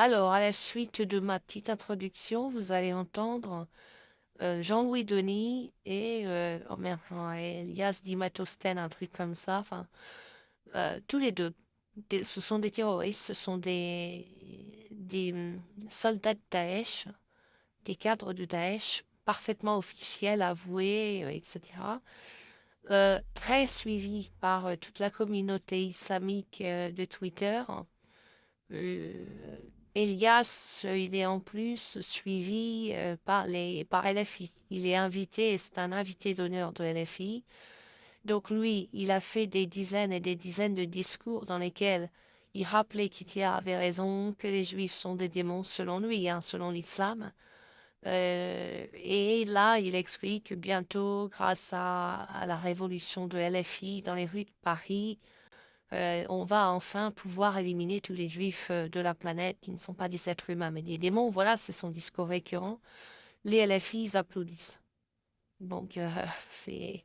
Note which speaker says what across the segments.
Speaker 1: Alors, à la suite de ma petite introduction, vous allez entendre Jean-Louis Denis et oh merde, ouais, Elias Di Mattosteen, un truc comme ça. Enfin, tous les deux. Ce sont des terroristes, ce sont des soldats de Daesh, des cadres de Daesh, parfaitement officiels, avoués, etc. Très suivis par toute la communauté islamique de Twitter. Euh, Elias, il est en plus suivi par LFI. Il est invité, c'est un invité d'honneur de LFI. Donc lui, il a fait des dizaines et des dizaines de discours dans lesquels il rappelait qu'Hitler avait raison, que les Juifs sont des démons selon lui, hein, selon l'islam. Et là, il explique que bientôt, grâce à la révolution de LFI dans les rues de Paris, on va enfin pouvoir éliminer tous les juifs de la planète qui ne sont pas des êtres humains, mais des démons. Voilà, c'est son discours récurrent. Les LFI, ils applaudissent. Donc, c'est...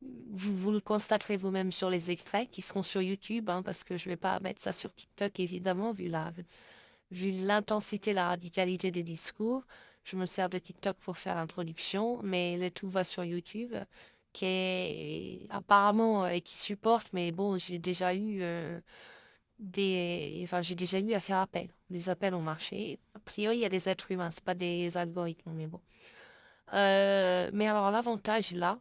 Speaker 1: vous le constaterez vous-même sur les extraits qui seront sur YouTube, hein, parce que je ne vais pas mettre ça sur TikTok, évidemment, vu l'intensité, la radicalité des discours. Je me sers de TikTok pour faire l'introduction, mais le tout va sur YouTube, qui est apparemment et qui supporte, mais bon, j'ai déjà eu à faire appel. Les appels ont marché. A priori, il y a des êtres humains, c'est pas des algorithmes, mais bon. Mais alors, l'avantage là,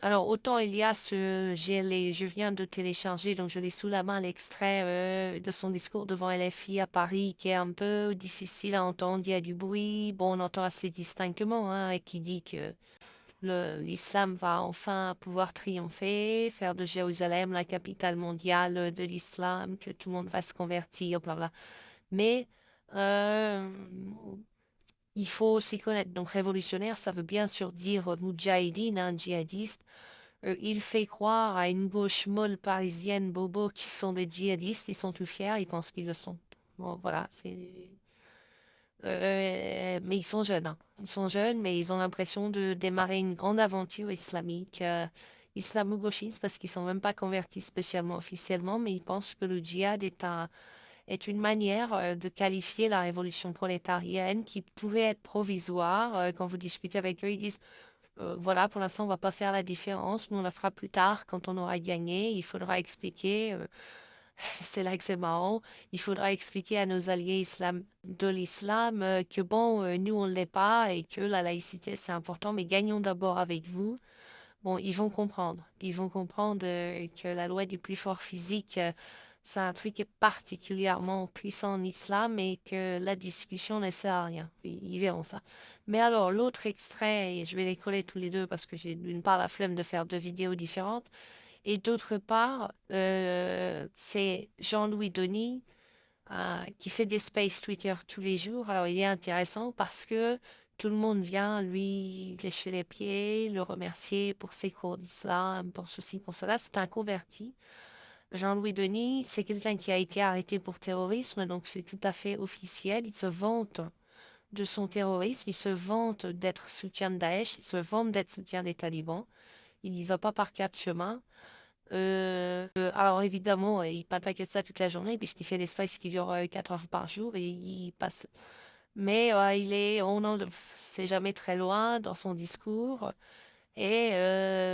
Speaker 1: alors autant il y a je viens de télécharger, donc je l'ai sous la main l'extrait de son discours devant LFI à Paris, qui est un peu difficile à entendre. Il y a du bruit, bon, on entend assez distinctement, hein, et qui dit que l'islam va enfin pouvoir triompher, faire de Jérusalem la capitale mondiale de l'islam, que tout le monde va se convertir, bla bla. Mais euh, il faut s'y connaître. Donc révolutionnaire, ça veut bien sûr dire moudjahidine, un djihadiste. Il fait croire à une gauche molle parisienne bobo qui sont des djihadistes, ils sont tout fiers, ils pensent qu'ils le sont. Bon, voilà, c'est... mais ils sont jeunes, hein. Ils sont jeunes, mais ils ont l'impression de démarrer une grande aventure islamique, islamo-gauchiste, parce qu'ils sont même pas convertis spécialement officiellement, mais ils pensent que le djihad est une manière de qualifier la révolution prolétarienne qui pouvait être provisoire. Quand vous discutez avec eux, ils disent, voilà, pour l'instant, on va pas faire la différence, mais on la fera plus tard quand on aura gagné. Il faudra expliquer. C'est là que c'est marrant. Il faudra expliquer à nos alliés de l'islam que bon, nous, on ne l'est pas et que la laïcité, c'est important, mais gagnons d'abord avec vous. Bon, ils vont comprendre. Ils vont comprendre que la loi du plus fort physique, c'est un truc qui est particulièrement puissant en islam et que la discussion ne sert à rien. Ils verront ça. Mais alors, l'autre extrait, et je vais les coller tous les deux parce que j'ai d'une part la flemme de faire deux vidéos différentes. Et d'autre part, c'est Jean-Louis Denis qui fait des space Twitter tous les jours. Alors, il est intéressant parce que tout le monde vient lui lécher les pieds, le remercier pour ses cours d'islam, pour ceci, pour cela. C'est un converti. Jean-Louis Denis, c'est quelqu'un qui a été arrêté pour terrorisme, donc c'est tout à fait officiel. Il se vante de son terrorisme, il se vante d'être soutien de Daesh, il se vante d'être soutien des talibans. Il n'y va pas par quatre chemins. Alors évidemment, il parle pas que de ça toute la journée, puisqu'il fait des spaces qui durent 4 heures par jour et il passe. Mais c'est jamais très loin dans son discours et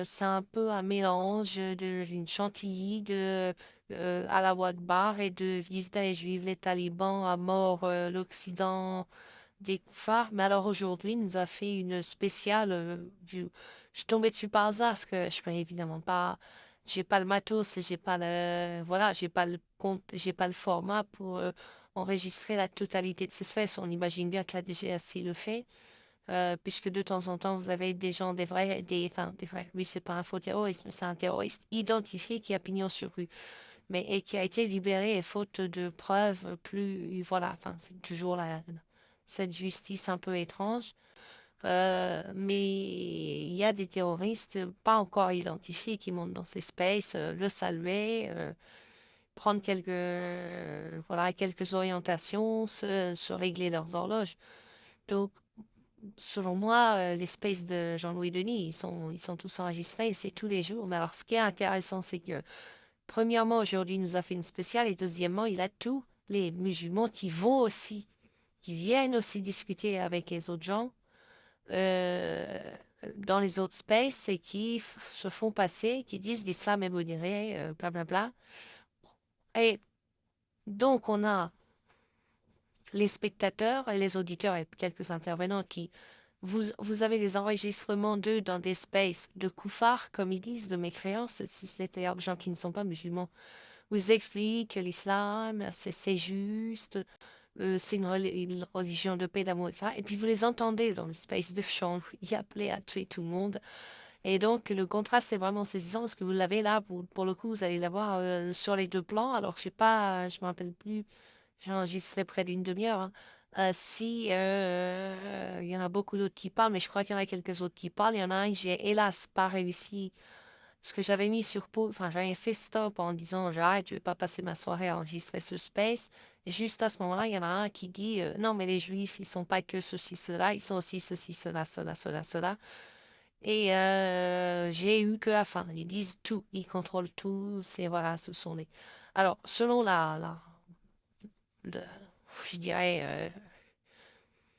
Speaker 1: c'est un peu un mélange d'une chantilly de à la Akbar et de vive Daesh, vive les talibans, à mort l'Occident des koufars. Mais alors aujourd'hui, il nous a fait une spéciale. Je suis tombée dessus par hasard parce que je peux évidemment pas. J'ai pas le matos et j'ai pas le. Voilà, j'ai pas le compte, j'ai pas le format pour enregistrer la totalité de ces faits. On imagine bien que la DGSI le fait. Puisque de temps en temps, vous avez des gens, enfin, des vrais, oui, c'est pas un faux terroriste, mais c'est un terroriste identifié qui a pignon sur rue, mais et qui a été libéré et faute de preuves plus, voilà, enfin, c'est toujours cette justice un peu étrange. Mais il y a des terroristes pas encore identifiés qui montent dans ces spaces, le saluer, prendre voilà, quelques orientations, se régler leurs horloges. Donc, selon moi, les spaces de Jean-Louis Denis, ils sont tous enregistrés et c'est tous les jours. Mais alors, ce qui est intéressant, c'est que, premièrement, aujourd'hui, il nous a fait une spéciale et deuxièmement, il a tout les musulmans qui vont aussi, qui viennent aussi discuter avec les autres gens euh, dans les autres spaces et qui se font passer, qui disent l'islam est modéré, blablabla. Et donc, on a les spectateurs et les auditeurs et quelques intervenants qui, vous avez des enregistrements d'eux dans des spaces de koufars, comme ils disent, de mécréants, c'est-à-dire de gens qui ne sont pas musulmans. Vous expliquent que l'islam, c'est juste, c'est une religion de paix, d'amour, etc. Et puis vous les entendez dans le space de chambre, y appeler à tuer tout le monde. Et donc le contraste est vraiment saisissant parce que vous l'avez là, pour le coup, vous allez l'avoir sur les deux plans. Alors je sais pas, je me rappelle plus, j'enregistrais près d'une demi-heure, hein. Si il y en a beaucoup d'autres qui parlent, mais je crois qu'il y en a quelques autres qui parlent. Il y en a un que j'ai hélas pas réussi ce que j'avais mis sur pause, enfin, j'avais fait stop en disant, j'arrête, je vais pas passer ma soirée à enregistrer ce space. Et juste à ce moment-là, il y en a un qui dit, non, mais les Juifs, ils sont pas que ceci, cela, ils sont aussi ceci, cela, cela, cela, cela. Et j'ai eu que la fin. Ils disent tout, ils contrôlent tout, c'est, voilà, ce sont les... Alors, selon le- je dirais,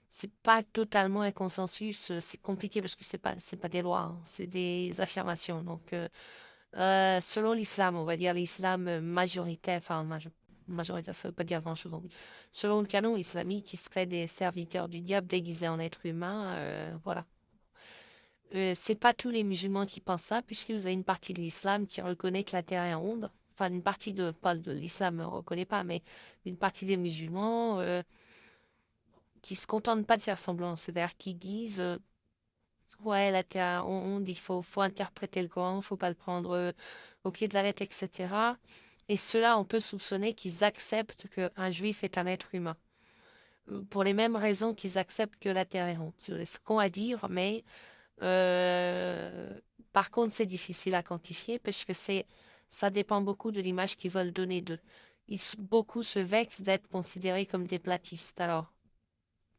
Speaker 1: c'est pas totalement un consensus, c'est compliqué parce que c'est pas des lois, hein, c'est des affirmations. Donc, selon l'islam, on va dire l'islam majoritaire, enfin majoritaire, ça veut pas dire grand-chose. Donc, selon le canon islamique, ils seraient des serviteurs du diable déguisés en êtres humains, voilà. C'est pas tous les musulmans qui pensent ça, puisque vous avez une partie de l'islam qui reconnaît que la terre est ronde. Enfin, une partie de, pas de l'islam ne reconnaît pas, mais une partie des musulmans qui se contentent pas de faire semblant. C'est-à-dire qui disent, ouais, la terre est ronde, faut interpréter le Coran, faut pas le prendre au pied de la lettre, etc. Et cela, on peut soupçonner qu'ils acceptent qu'un juif est un être humain. Pour les mêmes raisons qu'ils acceptent que la terre est ronde. C'est ce qu'on a à dire, mais euh, par contre, c'est difficile à quantifier parce que ça dépend beaucoup de l'image qu'ils veulent donner d'eux. Beaucoup se vexent d'être considérés comme des platistes. Alors,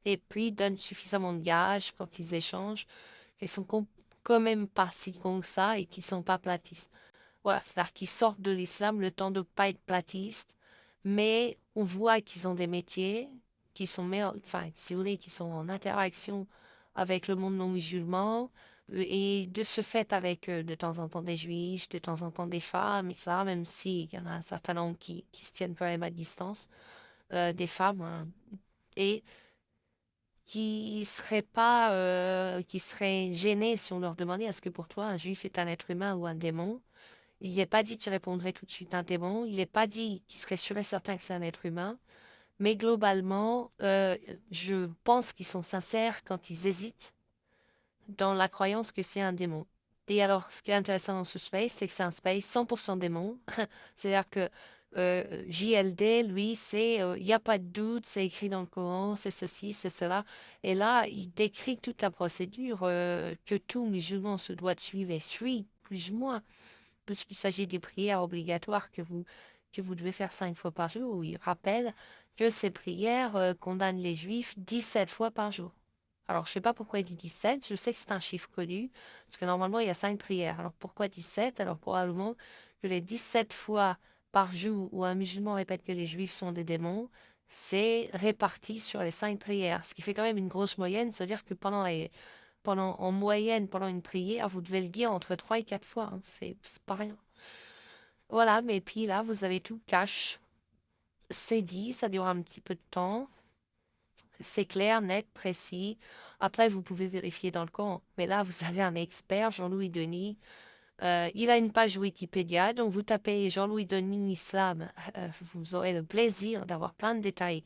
Speaker 1: et puis donnent suffisamment de gages quand ils échangent, qu'ils sont quand même pas si cons que ça et qu'ils sont pas platistes. Voilà, c'est-à-dire qu'ils sortent de l'islam le temps de ne pas être platistes, mais on voit qu'ils ont des métiers qui sont meilleurs, enfin, si vous voulez, qui sont en interaction avec le monde non musulman, et de ce fait avec de temps en temps des juifs, de temps en temps des femmes, et ça, même s'il y en a un certain nombre qui se tiennent quand même à distance, des femmes, hein, et qui seraient gênés si on leur demandait est-ce que pour toi un juif est un être humain ou un démon? Il n'est pas dit qu'il répondrait tout de suite un démon. Il n'est pas dit qu'il serait sûr et certain que c'est un être humain. Mais globalement, je pense qu'ils sont sincères quand ils hésitent dans la croyance que c'est un démon. Et alors, ce qui est intéressant dans ce space, c'est que c'est un space 100% démon. C'est-à-dire que JLD, lui, il n'y a pas de doute, c'est écrit dans le Coran, c'est ceci, c'est cela. Et là, il décrit toute la procédure que tout musulman se doit de suivre et suit, plus ou moins, puisqu'il s'agit des prières obligatoires que vous devez faire 5 fois par jour, où il rappelle que ces prières condamnent les juifs 17 fois par jour. Alors, je sais pas pourquoi il dit 17, je sais que c'est un chiffre connu, parce que normalement, il y a 5 prières. Alors, pourquoi 17? Alors, probablement que les 17 fois par jour où un musulman répète que les juifs sont des démons, c'est réparti sur les 5 prières, ce qui fait quand même une grosse moyenne, c'est-à-dire que en moyenne, pendant une prière, vous devez le dire entre 3 et 4 fois, hein. C'est pas rien. Voilà, mais puis là, vous avez tout cash. C'est dit, ça dure un petit peu de temps. C'est clair, net, précis. Après, vous pouvez vérifier dans le camp. Mais là, vous avez un expert, Jean-Louis Denis. Il a une page Wikipédia, donc vous tapez Jean-Louis Denis Islam. Vous aurez le plaisir d'avoir plein de détails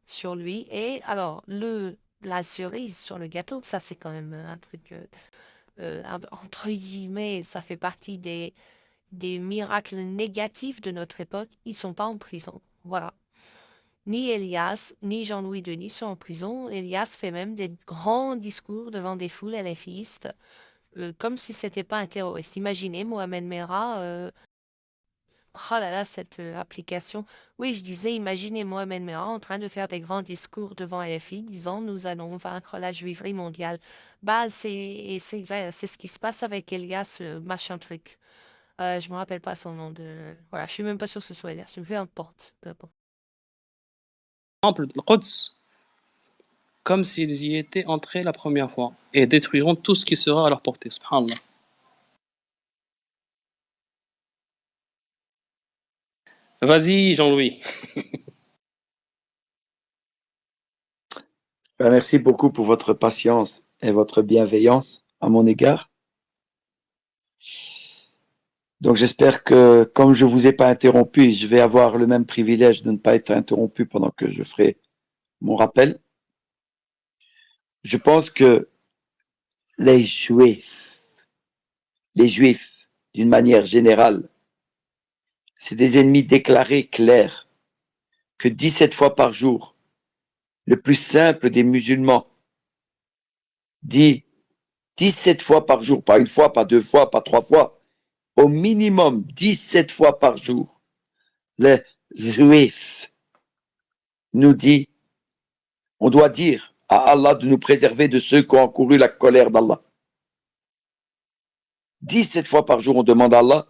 Speaker 1: sur lui. Et alors, la cerise sur le gâteau, ça c'est quand même un truc, entre guillemets, ça fait partie des miracles négatifs de notre époque. Ils sont pas en prison. Voilà. Ni Elias, ni Jean-Louis Denis sont en prison. Elias fait même des grands discours devant des foules LFistes, comme si c'était pas un terroriste. Imaginez Mohamed Merah, oh là là, cette application. Oui, je disais, imaginez Mohamed Merah en train de faire des grands discours devant LFI, disant nous allons vaincre la juiverie mondiale. Bah, c'est ce qui se passe avec Elias, machin truc. Je me rappelle pas son nom de. Voilà, je suis même pas sûre que ce soit Elias. Peu importe. Peu importe.
Speaker 2: Temple al-Quds comme s'ils y étaient entrés la première fois et détruiront tout ce qui sera à leur portée. Subhanallah. Vas-y, Jean-Louis.
Speaker 3: Merci beaucoup pour votre patience et votre bienveillance à mon égard. Donc j'espère que, comme je vous ai pas interrompu, je vais avoir le même privilège de ne pas être interrompu pendant que je ferai mon rappel. Je pense que les Juifs, d'une manière générale, c'est des ennemis déclarés clairs, que 17 fois par jour, le plus simple des musulmans dit 17 fois par jour, pas une fois, pas deux fois, pas trois fois, au minimum 17 fois par jour, les Juifs nous dit, on doit dire à Allah de nous préserver de ceux qui ont encouru la colère d'Allah. 17 fois par jour, on demande à Allah,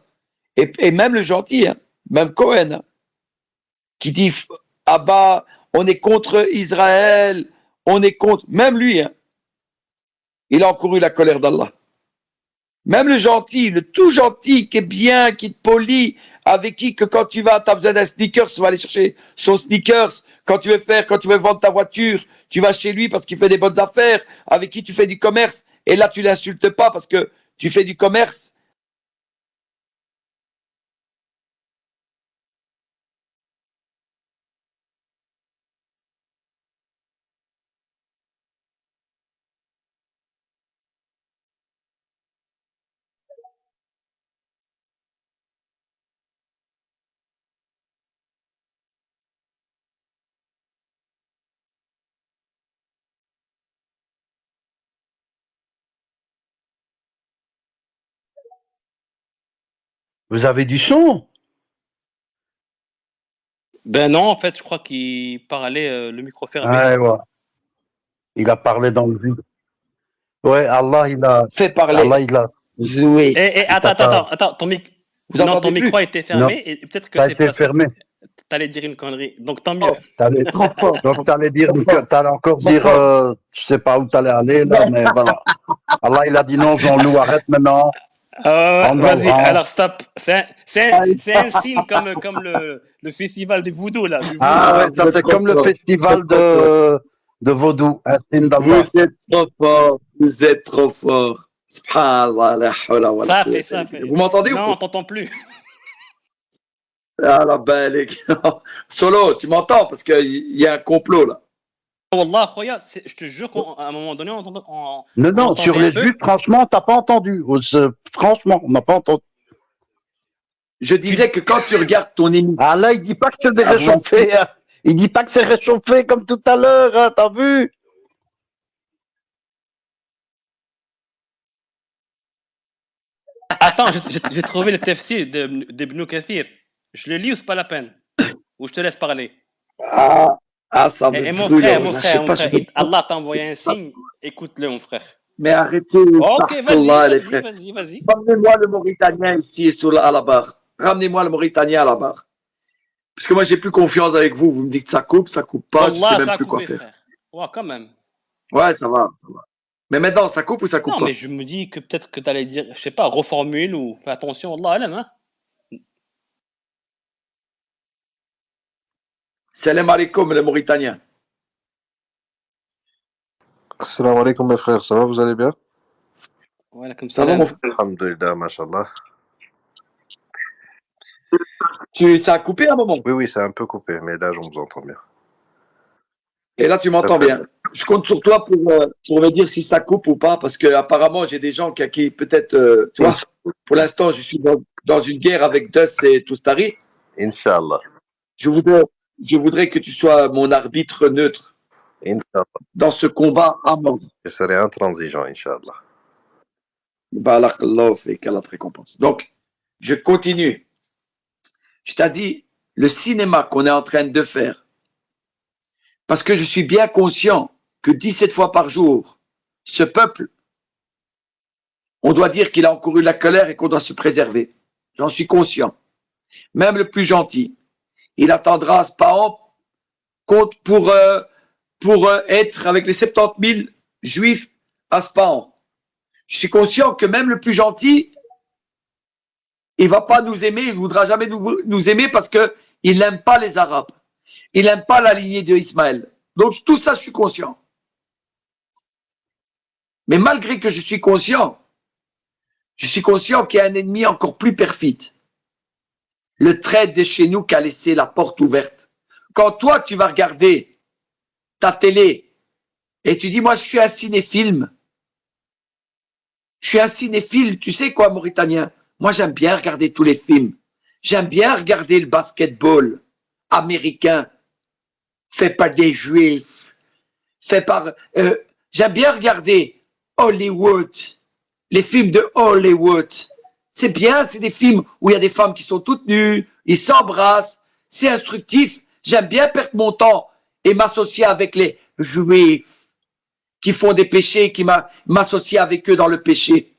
Speaker 3: et même le gentil, hein, même Cohen, hein, qui dit, ah bah, on est contre Israël, on est contre, même lui, hein, il a encouru la colère d'Allah. Même le gentil, le tout gentil, qui est bien, qui te polie, avec qui que quand tu vas, tu as besoin d'un sneakers, tu vas aller chercher son sneakers. Quand tu veux vendre ta voiture, tu vas chez lui parce qu'il fait des bonnes affaires, avec qui tu fais du commerce. Et là, tu l'insultes pas parce que tu fais du commerce.
Speaker 4: Vous avez du son?
Speaker 2: Ben non, en fait, je crois qu'il parlait le micro fermé.
Speaker 4: Ouais, ouais. Il a parlé dans le vide. Ouais, Allah, il a.
Speaker 3: Fait parler.
Speaker 4: Allah, il a.
Speaker 3: Oui.
Speaker 2: Attends, ton micro a été fermé
Speaker 4: Non.
Speaker 2: et peut-être que
Speaker 4: Ça a
Speaker 2: c'est
Speaker 4: été
Speaker 2: parce
Speaker 4: fermé.
Speaker 2: que t'allais dire une connerie. Donc tant mieux.
Speaker 4: T'allais
Speaker 3: Trop fort.
Speaker 4: Donc t'allais encore
Speaker 3: Trop
Speaker 4: dire,
Speaker 3: fort.
Speaker 4: je sais pas où t'allais aller là, mais voilà. Allah, il a dit non, Jean-Loup, arrête maintenant.
Speaker 2: Vas-y, alors stop. C'est un signe comme le festival du voodoo là. Du voodoo.
Speaker 4: Ah ouais, ça c'est comme le festival de vaudou. Un signe d'Allah.
Speaker 3: Vous êtes trop fort. Vous êtes trop fort. Subhanallah, la hawla wa la
Speaker 2: Ça
Speaker 3: quwwata.
Speaker 2: fait.
Speaker 3: Vous m'entendez ou
Speaker 2: Non,
Speaker 3: pas?
Speaker 2: on t'entend plus.
Speaker 3: Ah la belle. Solo, tu m'entends parce qu'il y a un complot là.
Speaker 2: Wallah, khoya, je te jure qu'à un moment donné, on
Speaker 4: Non,
Speaker 2: entendait
Speaker 4: sur
Speaker 2: un
Speaker 4: les
Speaker 2: peu.
Speaker 4: Juifs, franchement, t'as pas entendu. Franchement, on n'a pas entendu.
Speaker 3: Je disais que quand tu regardes ton émission.
Speaker 4: Ah là, il dit pas que c'est réchauffé. Hein. Il dit pas que c'est réchauffé comme tout à l'heure, hein, t'as vu?
Speaker 2: Attends, j'ai trouvé le tafsir d'Ibn Kathir. Je le lis ou c'est pas la peine? Ou je te laisse parler?
Speaker 3: Ça me
Speaker 2: Et mon
Speaker 3: brûle.
Speaker 2: frère, Allah t'a envoyé un signe. Écoute-le, mon frère.
Speaker 3: Mais arrêtez.
Speaker 2: Ok, vas-y.
Speaker 3: Ramenez-moi le Mauritanien ici à la barre. Ramenez-moi le Mauritanien à la barre. Parce que moi, j'ai plus confiance avec vous. Vous me dites que ça coupe pas.
Speaker 2: Wallah,
Speaker 3: je sais même plus quoi faire.
Speaker 2: Frère. Ouais, quand même.
Speaker 3: Ouais, ça va. Mais maintenant, ça coupe ou ça coupe pas?
Speaker 2: Non, mais je me dis que peut-être que t'allais dire, je sais pas, reformule ou fais attention, Allah alam, hein.
Speaker 3: Salam alaikum, le Mauritanien.
Speaker 5: Salam alaikum mes frères, ça va, vous allez bien?
Speaker 2: Ouais, comme
Speaker 3: ça va mon frère?
Speaker 5: Alhamdulillah, mashallah.
Speaker 3: Ça a coupé à un moment?
Speaker 5: Oui, ça a un peu coupé, mais là, je vous entends bien.
Speaker 3: Et là, tu m'entends bien. Je compte sur toi pour me dire si ça coupe ou pas, parce que apparemment, j'ai des gens qui peut-être, tu vois, pour l'instant, je suis dans une guerre avec Dus et Toustari.
Speaker 5: Inch'Allah.
Speaker 3: Je voudrais que tu sois mon arbitre neutre.
Speaker 5: Inch'Allah.
Speaker 3: Dans ce combat à mort.
Speaker 5: Je serai intransigeant, Inch'Allah.
Speaker 3: Barakallahu fik, Allah te récompense. Donc, je continue. Je t'ai dit, le cinéma qu'on est en train de faire, parce que je suis bien conscient que 17 fois par jour, ce peuple, on doit dire qu'il a encouru la colère et qu'on doit se préserver. J'en suis conscient. Même le plus gentil, il attendra ce paon pour être avec les 70 000 juifs à Spahan. Je suis conscient que même le plus gentil, il va pas nous aimer, il voudra jamais nous aimer parce que il n'aime pas les Arabes. Il n'aime pas la lignée d'Ismaël. Donc tout ça, je suis conscient. Mais malgré que je suis conscient qu'il y a un ennemi encore plus perfide. Le trait de chez nous qui a laissé la porte ouverte. Quand toi, tu vas regarder ta télé et tu dis, moi, je suis un cinéphile. Je suis un cinéphile, tu sais quoi, Mauritanien? Moi, j'aime bien regarder tous les films. J'aime bien regarder le basketball américain fait par des juifs, fait par... j'aime bien regarder Hollywood, les films de Hollywood. C'est bien, c'est des films où il y a des femmes qui sont toutes nues, ils s'embrassent, c'est instructif. J'aime bien perdre mon temps et m'associer avec les juifs qui font des péchés, qui m'associer avec eux dans le péché.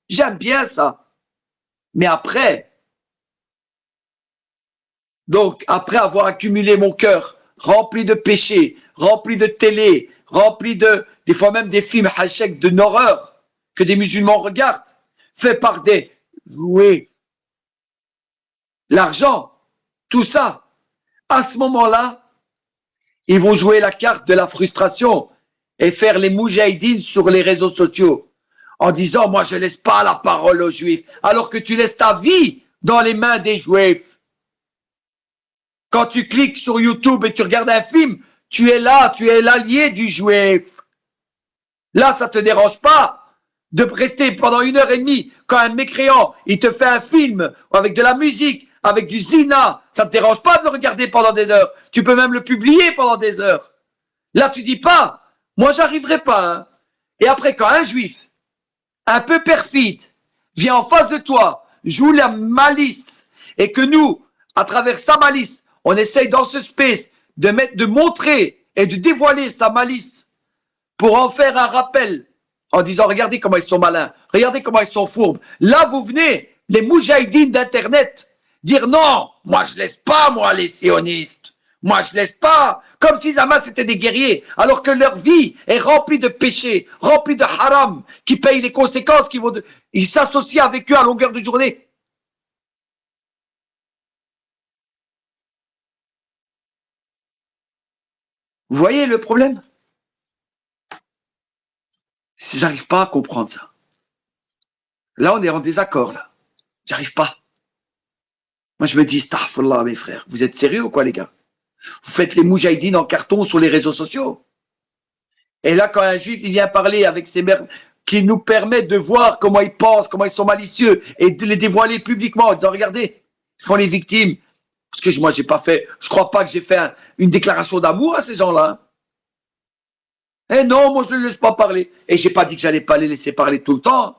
Speaker 3: J'aime bien ça. Mais après, donc après avoir accumulé mon cœur rempli de péchés, rempli de télé, rempli des fois même des films hachek de horreur que des musulmans regardent, fait par des juifs, l'argent, tout ça, à ce moment-là, ils vont jouer la carte de la frustration et faire les moujahidines sur les réseaux sociaux en disant, moi je laisse pas la parole aux juifs, alors que tu laisses ta vie dans les mains des juifs. Quand tu cliques sur YouTube et tu regardes un film, tu es là, tu es l'allié du juif. Là, ça te dérange pas de rester pendant 1h30 quand un mécréant, il te fait un film avec de la musique, avec du zina, ça te dérange pas de le regarder pendant des heures. Tu peux même le publier pendant des heures. Là, tu dis pas, moi j'arriverai pas. Hein. Et après, quand un juif, un peu perfide, vient en face de toi, joue la malice, et que nous, à travers sa malice, on essaye dans ce space de montrer et de dévoiler sa malice pour en faire un rappel en disant, regardez comment ils sont malins, regardez comment ils sont fourbes. Là, vous venez, les moujahidines d'Internet, dire non, moi je laisse pas, moi, les sionistes. Moi, je laisse pas. Comme si Hamas étaient des guerriers, alors que leur vie est remplie de péchés, remplie de haram, qui payent les conséquences, ils s'associent avec eux à longueur de journée. Vous voyez le problème? J'arrive pas à comprendre ça. Là, on est en désaccord, là. J'arrive pas. Moi, je me dis, astaghfirullah, mes frères. Vous êtes sérieux ou quoi, les gars? Vous faites les moujahidines en carton sur les réseaux sociaux. Et là, quand un juif, il vient parler avec ses mères, qui nous permettent de voir comment ils pensent, comment ils sont malicieux, et de les dévoiler publiquement en disant, regardez, ils font les victimes. Parce que moi, j'ai pas fait, je crois pas que j'ai fait une déclaration d'amour à ces gens-là. Eh non, moi, je ne les laisse pas parler. Et j'ai pas dit que j'allais pas les laisser parler tout le temps,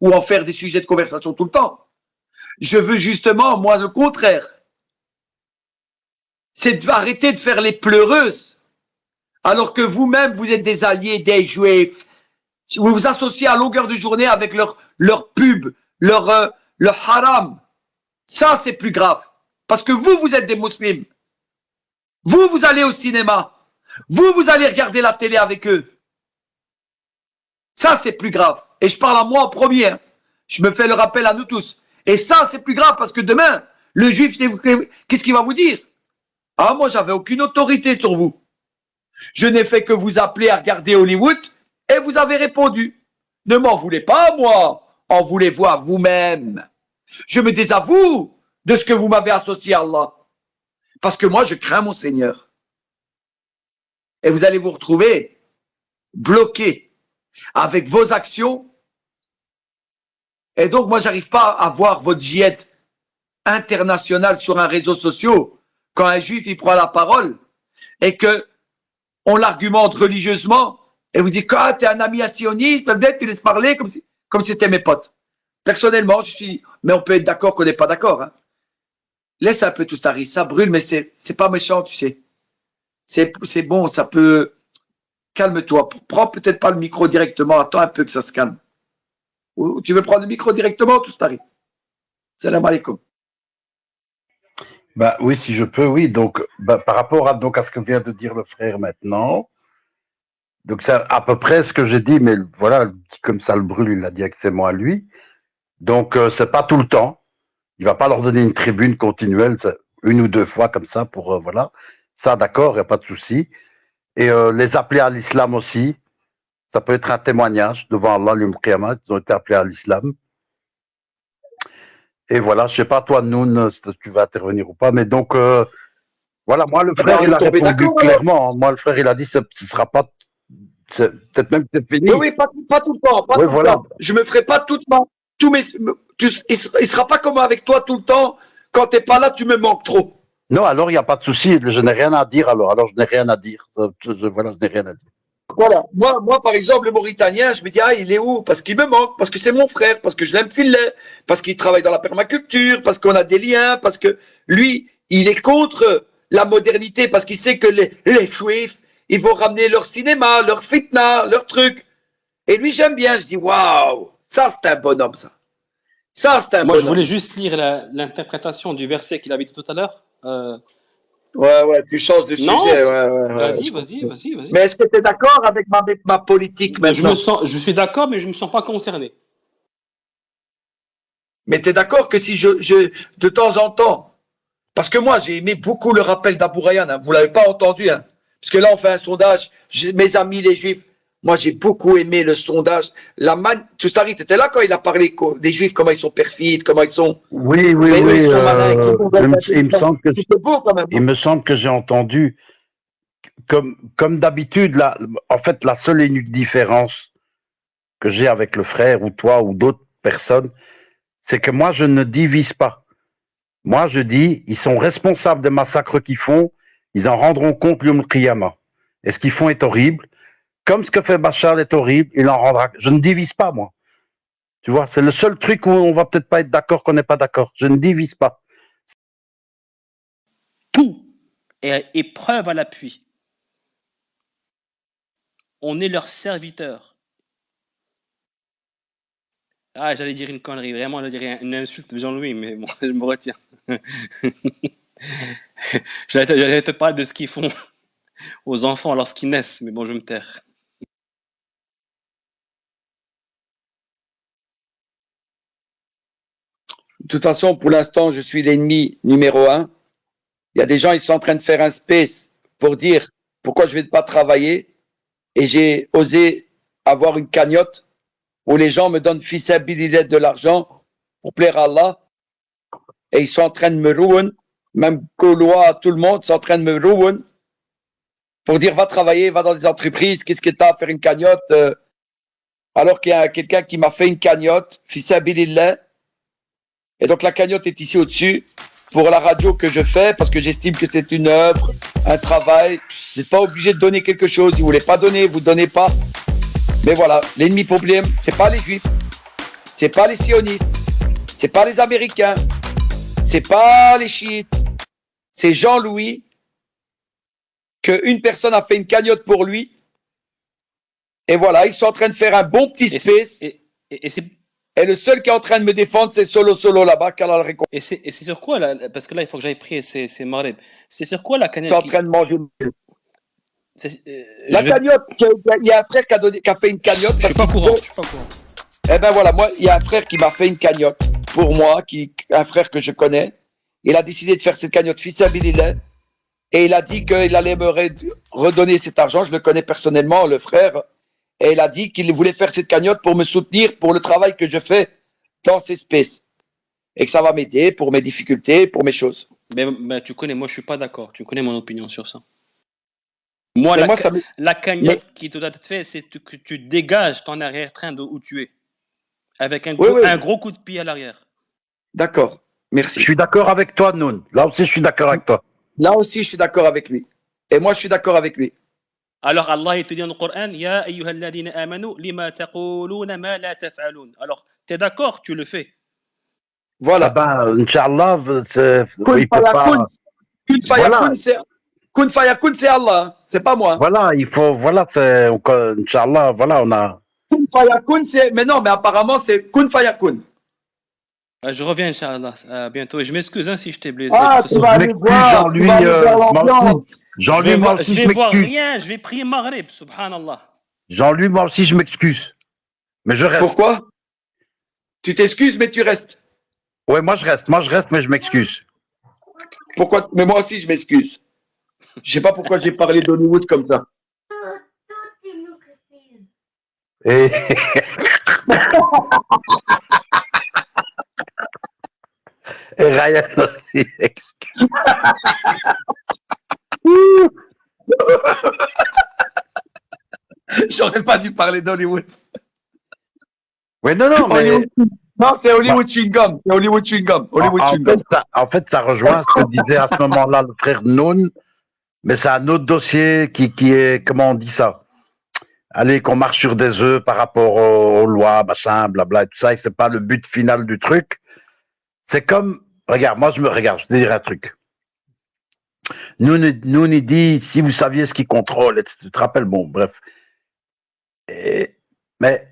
Speaker 3: ou en faire des sujets de conversation tout le temps. Je veux justement, moi, le contraire. C'est d'arrêter de faire les pleureuses, alors que vous-même, vous êtes des alliés des juifs. Vous vous associez à longueur de journée avec leur pub, leur haram. Ça, c'est plus grave. Parce que vous êtes des musulmans. Vous allez au cinéma. Vous allez regarder la télé avec eux. Ça, c'est plus grave. Et je parle à moi en premier. Hein. Je me fais le rappel à nous tous. Et ça, c'est plus grave parce que demain, le juif, qu'est-ce qu'il va vous dire? Ah, moi, j'avais aucune autorité sur vous. Je n'ai fait que vous appeler à regarder Hollywood et vous avez répondu. Ne m'en voulez pas, moi. En voulez-vous à vous-même. Je me désavoue de ce que vous m'avez associé à Allah. Parce que moi, je crains mon Seigneur. Et vous allez vous retrouver bloqué avec vos actions. Et donc, moi, j'arrive pas à voir votre djihad international sur un réseau social quand un juif, il prend la parole et que on l'argumente religieusement et vous dites, ah, t'es un ami sioniste, peut-être tu laisses parler comme si c'était mes potes. Personnellement, mais on peut être d'accord qu'on n'est pas d'accord. Hein. Laisse un peu tout ça, ça brûle, mais c'est pas méchant, tu sais. C'est bon, ça peut... Calme-toi. Prends peut-être pas le micro directement, attends un peu que ça se calme. Ou tu veux prendre le micro directement, tout ça. Salam alaikum.
Speaker 4: Bah oui, si je peux, oui. Donc, bah, par rapport à ce que vient de dire le frère maintenant, donc c'est à peu près ce que j'ai dit, mais voilà, dit comme ça le brûle, il l'a directement à lui. Donc, c'est pas tout le temps. Il va pas leur donner une tribune continuelle, c'est une ou deux fois comme ça pour voilà. Ça, d'accord, il n'y a pas de souci. Et les appeler à l'islam aussi, ça peut être un témoignage devant Allah, l'Yom ils ont été appelés à l'islam. Et voilà, je sais pas toi, Noun, si tu vas intervenir ou pas, mais donc voilà, moi le
Speaker 3: Eh ben,
Speaker 4: frère
Speaker 3: on
Speaker 4: il
Speaker 3: est
Speaker 4: a
Speaker 3: tombé
Speaker 4: répondu
Speaker 3: d'accord, alors.
Speaker 4: clairement. Moi le frère il a dit ce sera pas, peut-être même que c'est
Speaker 3: Oui,
Speaker 4: fini.
Speaker 3: oui, pas tout le temps, pas
Speaker 4: Oui,
Speaker 3: tout le
Speaker 4: voilà.
Speaker 3: temps. Je me ferai pas tous mes, il sera pas comme avec toi tout le temps. Quand t'es pas là, tu me manques trop.
Speaker 4: Non, alors il n'y a pas de souci, je n'ai rien à dire alors je n'ai rien à dire. Voilà, je n'ai rien à dire.
Speaker 3: Voilà. Moi, par exemple, le Mauritanien, je me dis, ah, il est où? Parce qu'il me manque, parce que c'est mon frère, parce que je l'aime filer, parce qu'il travaille dans la permaculture, parce qu'on a des liens, parce que lui, il est contre la modernité, parce qu'il sait que les Juifs, ils vont ramener leur cinéma, leur fitna, leur truc. Et lui, j'aime bien. Je dis, waouh, ça, c'est un bonhomme, ça. Ça, c'est un
Speaker 2: Moi, je
Speaker 3: bonhomme.
Speaker 2: voulais juste lire l'interprétation du verset qu'il avait dit tout à l'heure.
Speaker 3: Ouais, tu changes de
Speaker 2: Non,
Speaker 3: sujet. Ouais.
Speaker 2: vas-y, vas-y, vas-y, vas-y.
Speaker 3: Mais est-ce que tu es d'accord avec ma politique maintenant?
Speaker 2: Je suis d'accord, mais je me sens pas concerné.
Speaker 3: Mais tu es d'accord que si de temps en temps, parce que moi, j'ai aimé beaucoup le rappel d'Abou Rayhan, hein, vous l'avez pas entendu, hein, parce que là, on fait un sondage, mes amis les Juifs, moi, j'ai beaucoup aimé le sondage. Toustari, tu étais là quand il a parlé des Juifs, comment ils sont perfides, comment ils sont.
Speaker 4: Oui,
Speaker 3: Mais eux, ils sont malins.
Speaker 4: Il me semble que j'ai entendu, comme d'habitude, en fait, la seule et unique différence que j'ai avec le frère ou toi ou d'autres personnes, c'est que moi, je ne divise pas. Moi, je dis, ils sont responsables des massacres qu'ils font, ils en rendront compte Yom Kiyama. Et ce qu'ils font est horrible. Comme ce que fait Bachar est horrible, il en rendra. Je ne divise pas, moi. Tu vois, c'est le seul truc où on va peut-être pas être d'accord, qu'on n'est pas d'accord. Je ne divise pas.
Speaker 2: Tout est preuve à l'appui. On est leur serviteur. Ah, j'allais dire une connerie, vraiment, j'allais dire une insulte de Jean-Louis, mais bon, je me retiens. J'allais te parler de ce qu'ils font aux enfants lorsqu'ils naissent, mais bon, je vais me taire.
Speaker 3: De toute façon, pour l'instant, je suis l'ennemi numéro un. Il y a des gens, ils sont en train de faire un space pour dire pourquoi je ne vais pas travailler. Et j'ai osé avoir une cagnotte où les gens me donnent fils de l'argent pour plaire à Allah. Et ils sont en train de me ruiner. Même Gaulois, tout le monde, sont en train de me ruiner pour dire va travailler, va dans des entreprises, qu'est-ce que tu as à faire une cagnotte alors qu'il y a quelqu'un qui m'a fait une cagnotte, fils et donc la cagnotte est ici au-dessus pour la radio que je fais parce que j'estime que c'est une œuvre, un travail. Vous n'êtes pas obligé de donner quelque chose. Si vous ne voulez pas donner, vous ne donnez pas. Mais voilà, l'ennemi problème, ce n'est pas les Juifs, ce n'est pas les sionistes, ce n'est pas les Américains, ce n'est pas les chiites. C'est Jean-Louis qu'une personne a fait une cagnotte pour lui. Et voilà, ils sont en train de faire un bon petit space. Et le seul qui est en train de me défendre, c'est Solo là-bas, qu'Allah le récompense.
Speaker 2: Et c'est sur quoi, là, parce que là, il faut que j'aille prier, c'est Mareb. C'est sur quoi la cagnotte?
Speaker 3: C'est en train de manger. La cagnotte, il y a un frère qui a fait une cagnotte.
Speaker 2: Je suis pas au courant.
Speaker 3: Eh ben voilà, moi, il y a un frère qui m'a fait une cagnotte pour moi, un frère que je connais. Il a décidé de faire cette cagnotte fils Abilillah. Et il a dit qu'il allait me redonner cet argent. Je le connais personnellement, le frère. Et il a dit qu'il voulait faire cette cagnotte pour me soutenir pour le travail que je fais dans ces spaces. Et que ça va m'aider pour mes difficultés, pour mes choses.
Speaker 2: Mais tu connais, moi je suis pas d'accord. Tu connais mon opinion sur ça. Moi, la cagnotte qui doit être faite, c'est que tu dégages ton arrière-train de où tu es. Avec un gros coup de pied à l'arrière.
Speaker 3: D'accord, merci.
Speaker 4: Je suis d'accord avec toi, Noun. Là aussi, je suis d'accord avec toi.
Speaker 3: Là aussi, je suis d'accord avec lui. Et moi, je suis d'accord avec lui.
Speaker 2: Alors Allah il te dit dans le Coran, Ya ayyuhalladhina amanu lima taquluna ma la taf'alun. Alors, tu es d'accord, tu le fais.
Speaker 3: Voilà.
Speaker 4: Eh ben, Inch'Allah, il peut pas...
Speaker 3: Kun fayakun, c'est Allah, c'est pas moi.
Speaker 4: Voilà, il faut, voilà, Inch'Allah, voilà, on a...
Speaker 3: Kun fayakun, c'est, mais non, mais apparemment, c'est kun fayakun.
Speaker 2: Je reviens, Inch'Allah, à bientôt. Et je m'excuse si je t'ai blessé.
Speaker 3: Ah, tu vas aller voir,
Speaker 4: Jean-Louis,
Speaker 3: tu vas aller voir l'ambiance.
Speaker 4: Jean-Louis, moi aussi,
Speaker 2: je vais voir
Speaker 4: m'excuse.
Speaker 2: rien, je vais prier Maghrib, subhanallah.
Speaker 4: Jean-Louis, moi aussi, je m'excuse. Mais je reste.
Speaker 3: Pourquoi? Tu t'excuses, mais tu restes.
Speaker 4: Ouais, moi je reste, mais je m'excuse.
Speaker 3: Pourquoi? Mais moi aussi, je m'excuse. Je sais pas pourquoi j'ai parlé d'Hollywood comme ça.
Speaker 4: Et... Et Ryan aussi, excuse.
Speaker 3: J'aurais pas dû parler d'Hollywood.
Speaker 4: Oui, non, mais...
Speaker 3: Non, c'est Hollywood Chewing Gum. C'est Hollywood Chewing Gum.
Speaker 4: En fait, ça rejoint ce que disait à ce moment-là le frère Noun, mais c'est un autre dossier qui est, comment on dit ça? Allez, qu'on marche sur des œufs par rapport aux lois, machin, blabla et tout ça, et c'est pas le but final du truc. C'est comme, regarde, je te dirai un truc. Nous, il dit, si vous saviez ce qui contrôle, tu te rappelles, bon, bref. Mais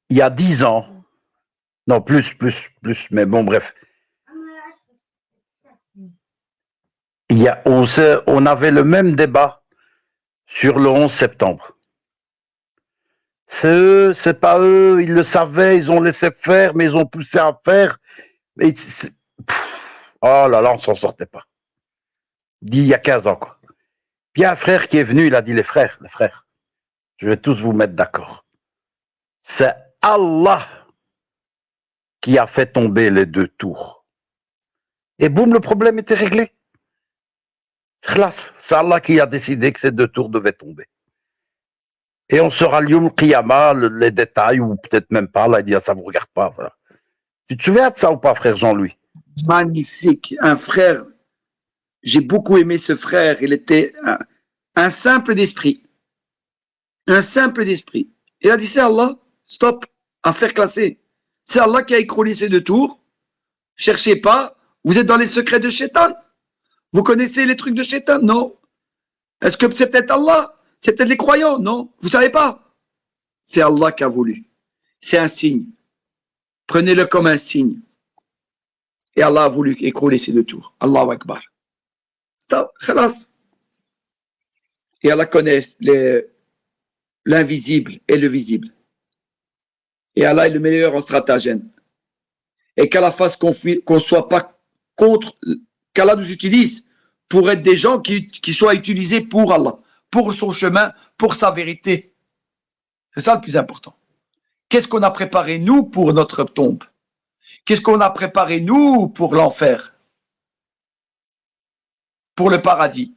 Speaker 4: il y a 10 ans, non, plus, mais bon, bref. On avait le même débat sur le 11 septembre. C'est eux, c'est pas eux, ils le savaient, ils ont laissé faire, mais ils ont poussé à faire. Oh là là, on s'en sortait pas. Dit il y a 15 ans, quoi. Puis il y a un frère qui est venu, il a dit les frères, je vais tous vous mettre d'accord. C'est Allah qui a fait tomber les 2 tours. Et boum, le problème était réglé. C'est Allah qui a décidé que ces 2 tours devaient tomber. Et on sera Yom Qiyama, les détails, ou peut-être même pas, là, il dit, ça vous regarde pas. Voilà. Tu te souviens de ça ou pas, frère Jean-Louis?
Speaker 3: Magnifique, un frère. J'ai beaucoup aimé ce frère. Il était un simple d'esprit. Un simple d'esprit. Il a dit, c'est Allah, stop, affaire classée. C'est Allah qui a écroulé ces 2 tours. Cherchez pas, vous êtes dans les secrets de Shaitan. Vous connaissez les trucs de Shaitan? Non. Est-ce que c'est peut-être Allah? C'est peut-être les croyants? Non. Vous savez pas? C'est Allah qui a voulu. C'est un signe. Prenez-le comme un signe. Et Allah a voulu écrouler ces 2 tours. Allahu Akbar. Stop, khalas. Et Allah connaît l'invisible et le visible. Et Allah est le meilleur en stratagème. Et qu'Allah fasse qu'on ne soit pas contre, qu'Allah nous utilise pour être des gens qui soient utilisés pour Allah, pour son chemin, pour sa vérité. C'est ça le plus important. Qu'est-ce qu'on a préparé nous pour notre tombe? Qu'est-ce qu'on a préparé nous pour l'enfer? Pour le paradis?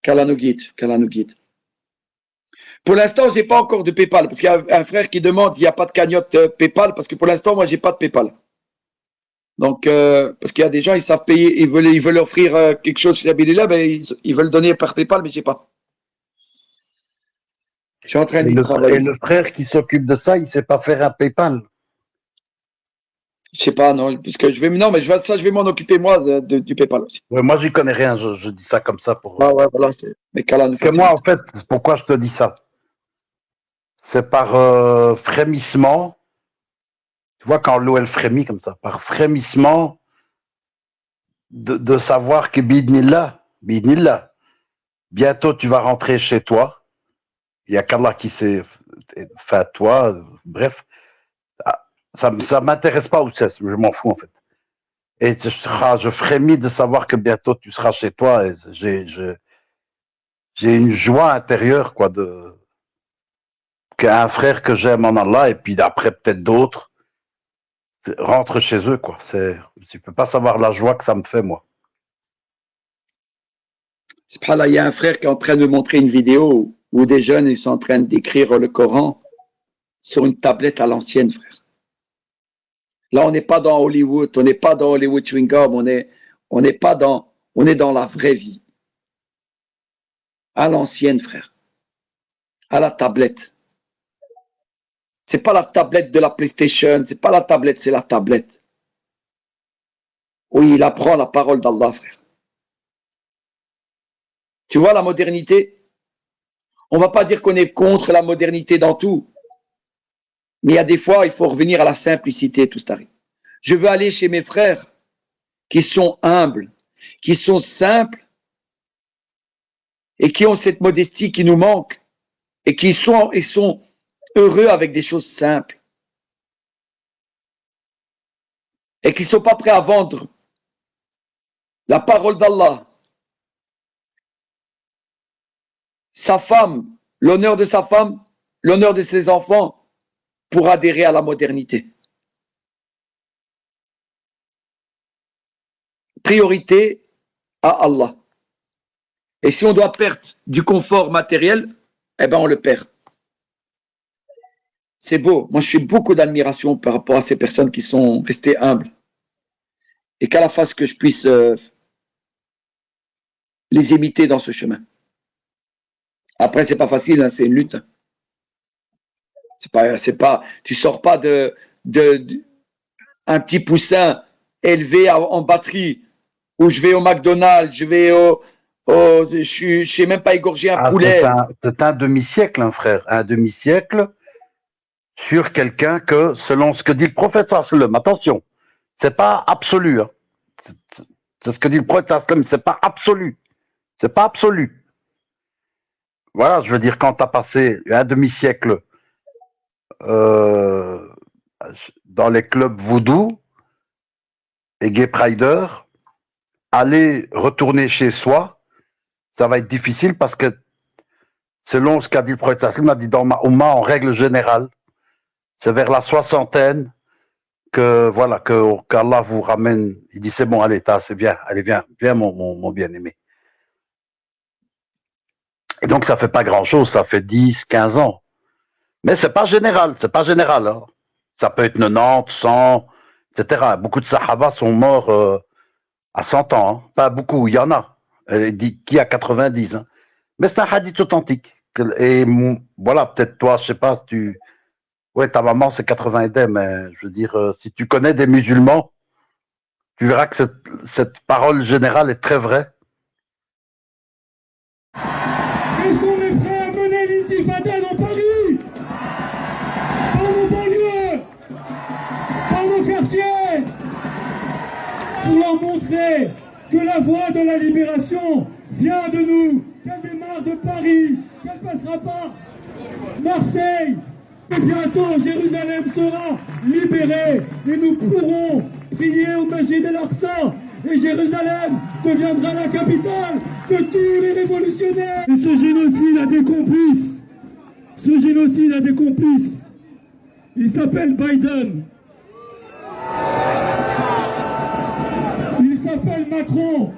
Speaker 3: Qu'Allah nous guide, qu'Allah nous guide. Pour l'instant, je n'ai pas encore de PayPal, parce qu'il y a un frère qui demande, il n'y a pas de cagnotte PayPal, parce que pour l'instant, moi, je n'ai pas de PayPal. Donc, parce qu'il y a des gens, ils savent payer, ils veulent offrir quelque chose chez Abilillah, mais ils veulent donner par PayPal, mais je n'ai pas. Je suis en train d'y travailler.
Speaker 4: Et le frère qui s'occupe de ça, il ne sait pas faire un PayPal.
Speaker 3: Je ne sais pas, non, puisque je vais m'en occuper, moi, du PayPal aussi.
Speaker 4: Ouais, moi, j'y connais rien, je dis ça comme ça pour.
Speaker 3: Ah ouais, voilà, mais qu'Allah nous
Speaker 4: facilite. Moi, en fait, pourquoi je te dis ça? C'est par frémissement. Tu vois, quand l'eau, elle frémit comme ça, par frémissement de savoir que bidnillah, bientôt tu vas rentrer chez toi. Il y a qu'Allah qui s'est fait à toi. Bref, ça m'intéresse pas où c'est, je m'en fous en fait. Et je frémis de savoir que bientôt tu seras chez toi. Et j'ai une joie intérieure, quoi, qu'un frère que j'aime en Allah, et puis après peut-être d'autres, rentre chez eux, quoi. Tu peux pas savoir la joie que ça me fait, moi.
Speaker 3: Il y a un frère qui est en train de me montrer une vidéo où des jeunes ils sont en train d'écrire le Coran sur une tablette à l'ancienne, frère. Là, on n'est pas dans Hollywood, on n'est pas dans Hollywood Chewing Gum, on est dans la vraie vie. À l'ancienne, frère. À la tablette. C'est pas la tablette de la PlayStation, c'est pas la tablette, c'est la tablette. Oui, il apprend la parole d'Allah, frère. Tu vois la modernité? On va pas dire qu'on est contre la modernité dans tout. Mais il y a des fois, il faut revenir à la simplicité, tout ça. Je veux aller chez mes frères qui sont humbles, qui sont simples et qui ont cette modestie qui nous manque et qui sont heureux avec des choses simples et qui ne sont pas prêts à vendre la parole d'Allah, sa femme, l'honneur de sa femme, l'honneur de ses enfants pour adhérer à la modernité. Priorité à Allah. Et si on doit perdre du confort matériel, eh ben on le perd. C'est beau. Moi, je suis beaucoup d'admiration par rapport à ces personnes qui sont restées humbles. Et qu'à la face que je puisse les imiter dans ce chemin. Après, c'est pas facile, hein, c'est une lutte. C'est pas, tu sors pas un petit poussin élevé en batterie où je vais au McDonald's, je vais je sais même pas égorger un poulet.
Speaker 4: C'est un demi-siècle, hein, frère, un demi-siècle sur quelqu'un que, selon ce que dit le prophète sallam, attention, c'est pas absolu, hein. C'est ce que dit le prophète sallam, c'est pas absolu. C'est pas absolu. Voilà, je veux dire, quand tu as passé un demi-siècle dans les clubs voodoo et gay prider, aller retourner chez soi, ça va être difficile parce que, selon ce qu'a dit le prophète sallam, a dit dans ma Oumma, en règle générale, c'est vers la soixantaine que, voilà, qu'Allah vous ramène. Il dit, c'est bon, allez, c'est bien, allez, viens mon bien-aimé. Et donc, ça fait pas grand-chose, ça fait 10, 15 ans. Mais c'est pas général, hein. Ça peut être 90, 100, etc. Beaucoup de sahaba sont morts à 100 ans, hein. Pas beaucoup, il y en a. Qui a 90, hein. Mais c'est un hadith authentique. Et voilà, peut-être toi, je sais pas, ouais, ta maman c'est 80 et des, mais je veux dire, si tu connais des musulmans, tu verras que cette parole générale est très vraie.
Speaker 6: Est-ce qu'on est prêt à mener l'intifada dans Paris, dans nos banlieues, dans nos quartiers, pour leur montrer que la voie de la libération vient de nous, qu'elle démarre de Paris, qu'elle passera par Marseille, et bientôt Jérusalem sera libérée et nous pourrons prier au Masjid al-Aqsa et Jérusalem deviendra la capitale de tous les révolutionnaires. Et ce génocide a des complices. Ce génocide a des complices. Il s'appelle Biden. Il s'appelle Macron.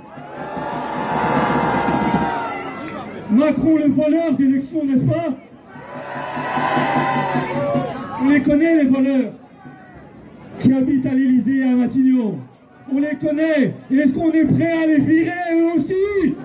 Speaker 6: Macron, le voleur d'élection, n'est-ce pas? On les connaît, les voleurs qui habitent à l'Élysée et à Matignon. On les connaît. Et est-ce qu'on est prêt à les virer eux aussi?